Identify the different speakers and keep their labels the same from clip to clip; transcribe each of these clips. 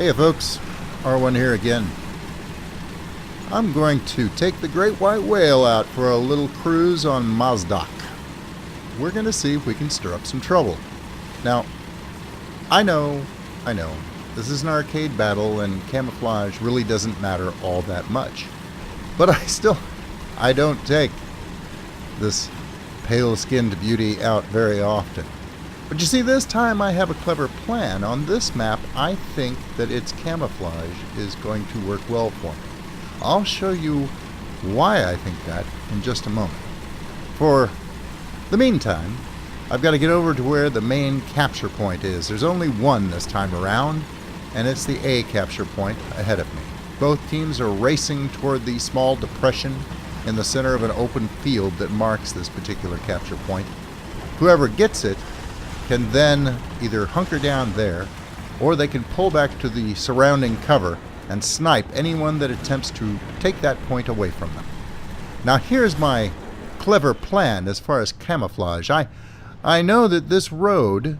Speaker 1: Hey folks, R1 here again. I'm going to take the great white whale out for a little cruise on Mozdok. We're going to see if we can stir up some trouble. Now, I know, this is an arcade battle and camouflage really doesn't matter all that much. But I don't take this pale-skinned beauty out very often. But you see, this time I have a clever plan. On this map, I think that its camouflage is going to work well for me. I'll show you why I think that in just a moment. For the meantime, I've got to get over to where the main capture point is. There's only one this time around, and it's the A capture point ahead of me. Both teams are racing toward the small depression in the center of an open field that marks this particular capture point. Whoever gets it can then either hunker down there, or they can pull back to the surrounding cover and snipe anyone that attempts to take that point away from them. Now here's my clever plan as far as camouflage. I know that this road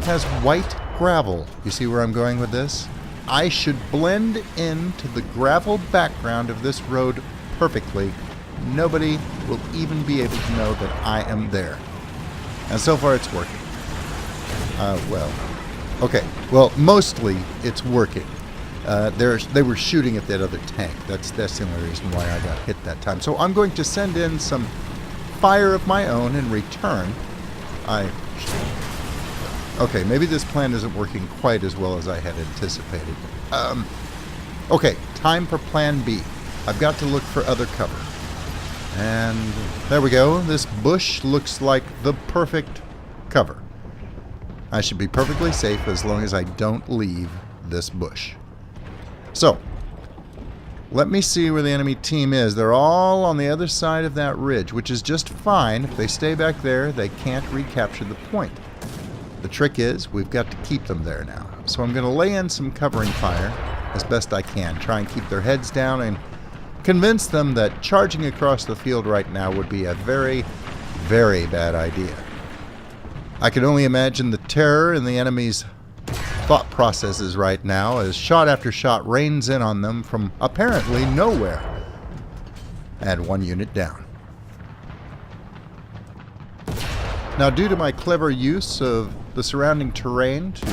Speaker 1: has white gravel. You see where I'm going with this? I should blend into the gravel background of this road perfectly. Nobody will even be able to know that I am there. And so far it's working. Well, mostly it's working. They were shooting at that other tank. That's the only reason why I got hit that time. So I'm going to send in some fire of my own in return. Okay, maybe this plan isn't working quite as well as I had anticipated. Okay, time for plan B. I've got to look for other cover. And there we go. This bush looks like the perfect cover. I should be perfectly safe as long as I don't leave this bush. So, let me see where the enemy team is. They're all on the other side of that ridge, which is just fine. If they stay back there, they can't recapture the point. The trick is, we've got to keep them there now. So I'm going to lay in some covering fire as best I can. Try and keep their heads down and convince them that charging across the field right now would be a very, very bad idea. I can only imagine the terror in the enemy's thought processes right now as shot after shot rains in on them from apparently nowhere. And one unit down. Now, due to my clever use of the surrounding terrain to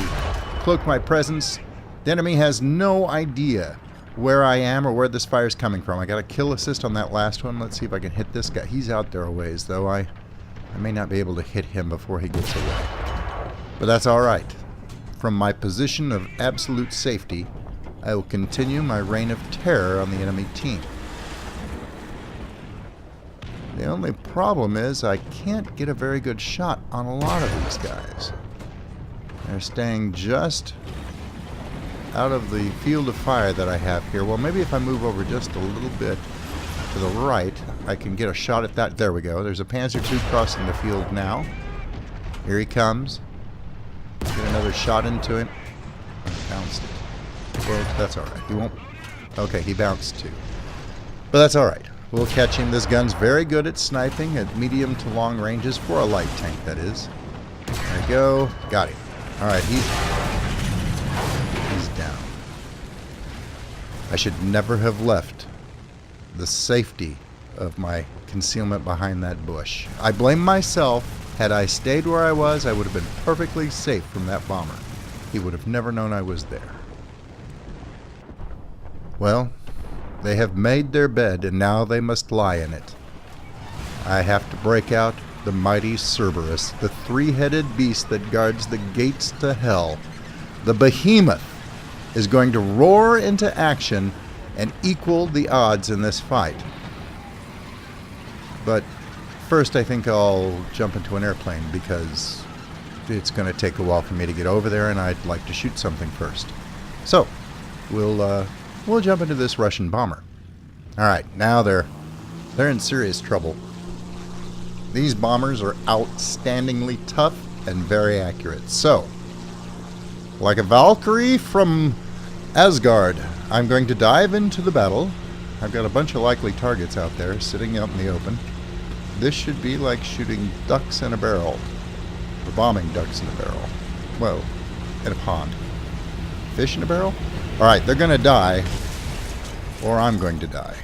Speaker 1: cloak my presence, the enemy has no idea where I am or where this fire is coming from. I got a kill assist on that last one. Let's see if I can hit this guy. He's out there a ways, though. I may not be able to hit him before he gets away. But that's alright. From my position of absolute safety, I will continue my reign of terror on the enemy team. The only problem is I can't get a very good shot on a lot of these guys. They're staying just out of the field of fire that I have here. Well, maybe if I move over just a little bit to the right, I can get a shot at that. There we go. There's a Panzer II crossing the field now. Here he comes. Get another shot into him. Bounced it. Well, that's alright. He won't... Okay, he bounced too. But that's alright. We'll catch him. This gun's very good at sniping at medium to long ranges for a light tank, that is. There we go. Got him. Alright, he's down. I should never have left the safety of my concealment behind that bush. I blame myself. Had I stayed where I was, I would have been perfectly safe from that bomber. He would have never known I was there. Well, they have made their bed, and now they must lie in it. I have to break out the mighty Cerberus, the three-headed beast that guards the gates to hell. The behemoth is going to roar into action and equal the odds in this fight. But first, I think I'll jump into an airplane because it's going to take a while for me to get over there, and I'd like to shoot something first. So, we'll jump into this Russian bomber. All right, now they're in serious trouble. These bombers are outstandingly tough and very accurate. So, like a Valkyrie from Asgard, I'm going to dive into the battle. I've got a bunch of likely targets out there sitting out in the open. This should be like shooting ducks in a barrel. Or bombing ducks in a barrel. Well, in a pond. Fish in a barrel? Alright, they're going to die. Or I'm going to die.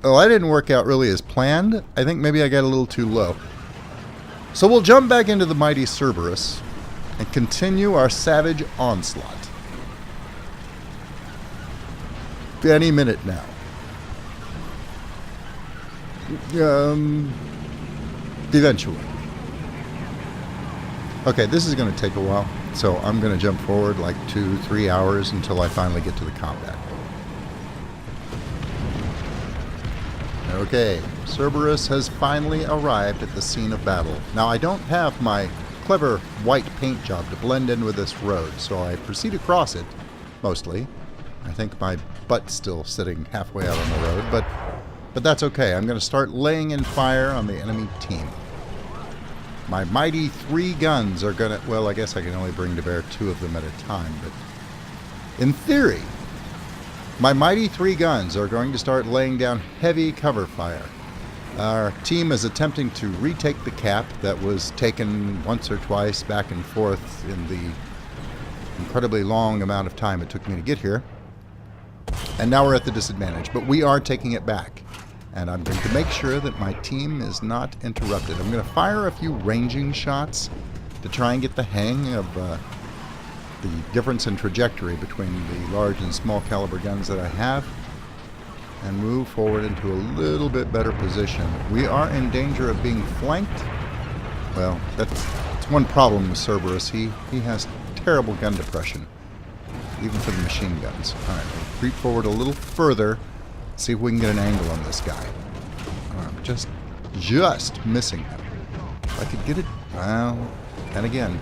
Speaker 1: Well, that didn't work out really as planned. I think maybe I got a little too low. So we'll jump back into the mighty Cerberus and continue our savage onslaught. Any minute now. Eventually. Okay, this is going to take a while, so I'm going to jump forward like 2-3 hours until I finally get to the combat. Okay, Cerberus has finally arrived at the scene of battle. Now, I don't have my clever white paint job to blend in with this road, so I proceed across it, mostly. I think my butt's still sitting halfway out on the road, but that's okay. I'm going to start laying in fire on the enemy team. My mighty 3 guns are going to... Well, I guess I can only bring to bear 2 of them at a time, but... In theory, my mighty 3 guns are going to start laying down heavy cover fire. Our team is attempting to retake the cap that was taken once or twice back and forth in the incredibly long amount of time it took me to get here. And now we're at the disadvantage, but we are taking it back. And I'm going to make sure that my team is not interrupted. I'm going to fire a few ranging shots to try and get the hang of the difference in trajectory between the large and small caliber guns that I have, and move forward into a little bit better position. We are in danger of being flanked. Well, that's one problem with Cerberus. He has terrible gun depression, even for the machine guns. Alright, we'll creep forward a little further, see if we can get an angle on this guy. I'm just missing him. If I could get it, well, and again,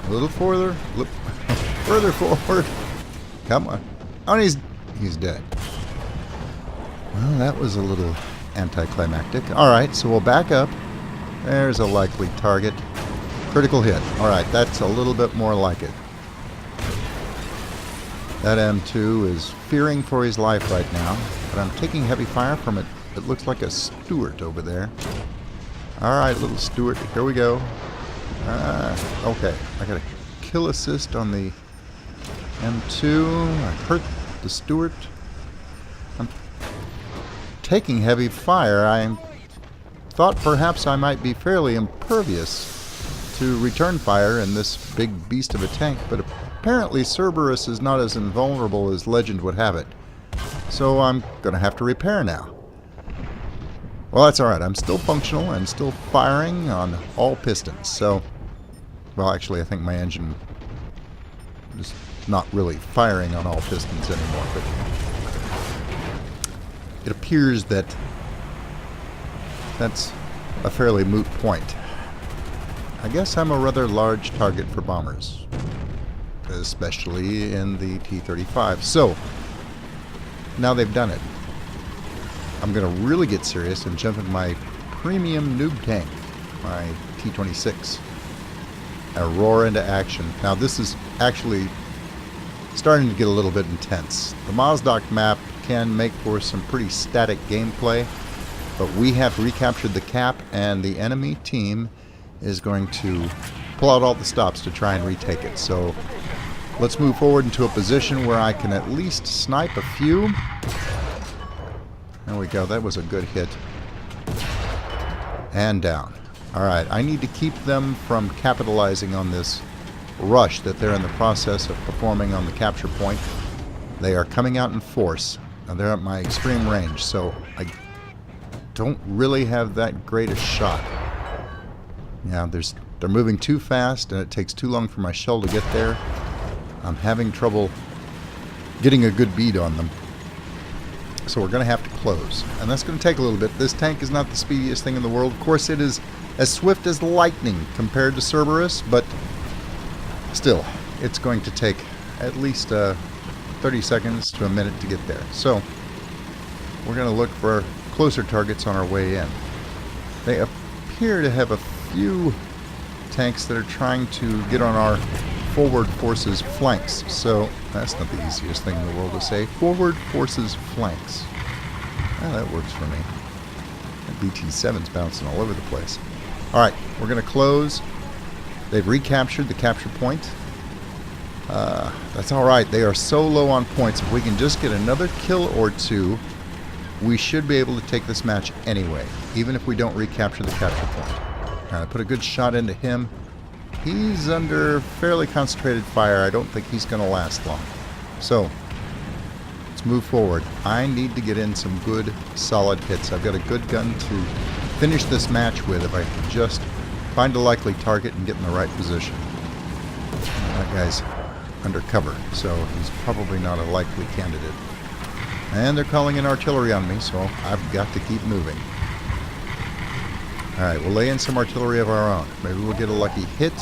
Speaker 1: a little further, further forward. Come on. Oh, and he's dead. Well, that was a little anticlimactic. Alright, so we'll back up. There's a likely target. Critical hit. Alright, that's a little bit more like it. That M2 is fearing for his life right now, but I'm taking heavy fire from it. It looks like a Stuart over there. Alright, little Stuart, here we go. Okay, I got a kill assist on the M2. I hurt the Stuart. I'm taking heavy fire. I thought perhaps I might be fairly impervious to return fire in this big beast of a tank, but apparently Cerberus is not as invulnerable as legend would have it. So I'm going to have to repair now. Well, that's alright. I'm still functional and still firing on all pistons. So, well, actually, I think my engine is not really firing on all pistons anymore, but it appears that that's a fairly moot point. I guess I'm a rather large target for bombers, especially in the T-35. So, now they've done it. I'm going to really get serious and jump in my premium noob tank, my T-26, and roar into action. Now this is actually starting to get a little bit intense. The Mozdok map can make for some pretty static gameplay, but we have recaptured the cap and the enemy team is going to pull out all the stops to try and retake it. So let's move forward into a position where I can at least snipe a few. There we go, that was a good hit. And down. Alright, I need to keep them from capitalizing on this rush that they're in the process of performing on the capture point. They are coming out in force. Now they're at my extreme range, so I don't really have that great a shot. Yeah, they're moving too fast and it takes too long for my shell to get there. I'm having trouble getting a good bead on them. So we're going to have to close. And that's going to take a little bit. This tank is not the speediest thing in the world. Of course, it is as swift as lightning compared to Cerberus, but still, it's going to take at least 30 seconds to a minute to get there. So we're going to look for closer targets on our way in. They appear to have a few tanks that are trying to get on our forward forces flanks. So that's not the easiest thing in the world to say. Forward forces flanks. Ah, that works for me. That BT-7's bouncing all over the place. Alright, we're going to close. They've recaptured the capture point. That's alright. They are so low on points. If we can just get another kill or two, we should be able to take this match anyway, even if we don't recapture the capture point. I put a good shot into him. He's under fairly concentrated fire. I don't think he's going to last long. So, let's move forward. I need to get in some good, solid hits. I've got a good gun to finish this match with if I can just find a likely target and get in the right position. That guy's undercover, so he's probably not a likely candidate. And they're calling in artillery on me, so I've got to keep moving. Alright, we'll lay in some artillery of our own. Maybe we'll get a lucky hit,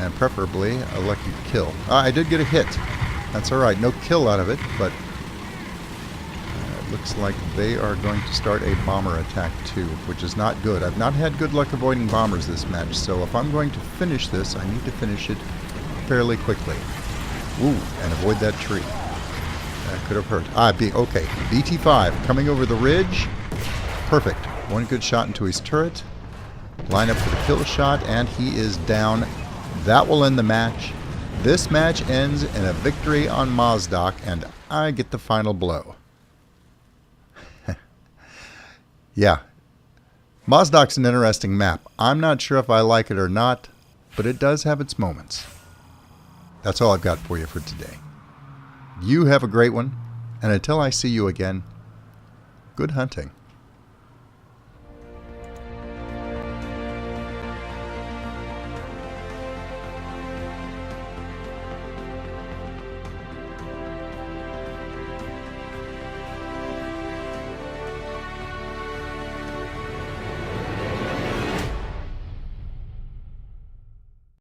Speaker 1: and preferably a lucky kill. I did get a hit. That's alright, no kill out of it, but it looks like they are going to start a bomber attack too, which is not good. I've not had good luck avoiding bombers this match, so if I'm going to finish this, I need to finish it fairly quickly. Ooh, and avoid that tree. That could have hurt. Okay. BT5 coming over the ridge. Perfect. One good shot into his turret. Line up for the kill shot, and he is down. That will end the match. This match ends in a victory on Mozdok, and I get the final blow. Yeah. Mozdok's an interesting map. I'm not sure if I like it or not, but it does have its moments. That's all I've got for you for today. You have a great one, and until I see you again, good hunting.